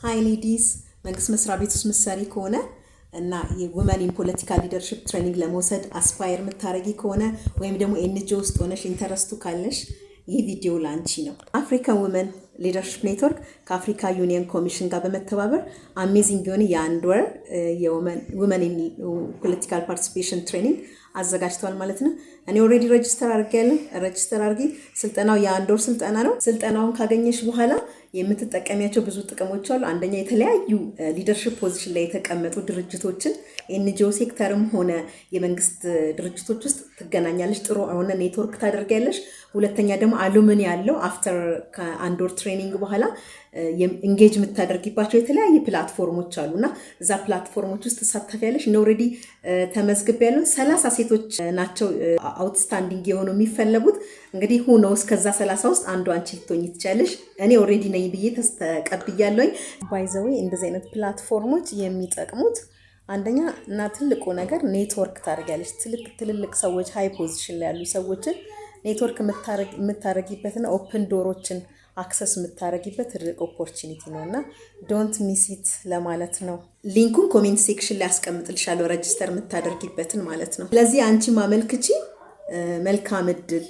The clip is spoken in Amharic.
ሃይ ሌዲስ መንግስት መስሪያ ቤት ውስጥ ምሳሌ ከሆነ እና የውመን ኢን ፖለቲካል ሊደርሺፕ ትሬኒንግ ለመውሰድ አስፓየር የምታረጊ ከሆነ ወይም ደግሞ ኤንጂኦ ውስጥ ሆነሽ ኢንተረስቱ ካለሽ ይህ ቪዲዮ ላንቺ ነው። አፍሪካን ውመን ሊደርሺፕ ኔትወርክ ከአፍሪካ ዩኒየን ኮሚሽን ጋር በመተባበር አሜዚንግ የሆነ የአንድ ወር የውመን ኢን ፖለቲካል ፓርቲሲፔሽን ትሬኒንግ አዘጋጅተዋል ማለት ነው። እኔ ኦልሬዲ ሬጅስተር አድርጌያለሁ። ሬጅስተር አድርጊ። ስልጠናው የአንድ ወር ስልጠና ነው። ስልጠናውን ካገኘሽ በኋላ የምትጠቀሚያቸው ብዙ ጥቅሞች አሉ። አንደኛ የተለያዩ ሊደርሺፕ ፖዚሽን ላይ የተቀመጡ ድርጅቶችን ኤንጂኦ ሴክተርም ሆነ የመንግስት ድርጅቶች ውስጥ ትገናኛለሽ። ጥሩ የሆነ ኔትወርክ ታደርጊያለሽ። ሁለተኛ ደግሞ አሉሚኒ ያለው አፍተር ከአንድ ወር ትሬኒንግ በኋላ ኢንጌጅ የምታደርጊባቸው የተለያዩ ፕላትፎርሞች አሉና እዛ ፕላትፎርሞች ውስጥ ተሳተፊያለሽ። እኔ ኦልሬዲ ተመዝግቤያለሁ። 30 ሴቶች ናቸው አውትስታንዲንግ የሆኑ የሚፈለጉት። እንግዲህ ሁኖ እስከዛ 30 ውስጥ አንዱ አንቺ ልትሆኚ ትችያለሽ። እኔ ኦልሬዲ ነኝ ብዬ ተቀብያለሁኝ። ባይ ዘ ዌይ እንደዚህ አይነት ፕላትፎርሞች የሚጠቅሙት አንደኛ እና ትልቁ ነገር ኔትወርክ ታደርጊያለሽ። ትልልቅ ሰዎች ሃይ ፖዚሽን ላይ ያሉ ሰዎችን ኔትወርክ የምታረጊበትና ኦፕን ዶሮችን አክሰስ የምታረጊበት ትልቅ ኦፖርቹኒቲ ነውና ዶንት ሚስ ኢት ለማለት ነው። ሊንኩን ኮሜንት ሴክሽን ላይ አስቀምጥልሻለሁ ሬጅስተር የምታደርጊበትን ማለት ነው። ስለዚህ አንቺ ማመልክቺ። መልካም እድል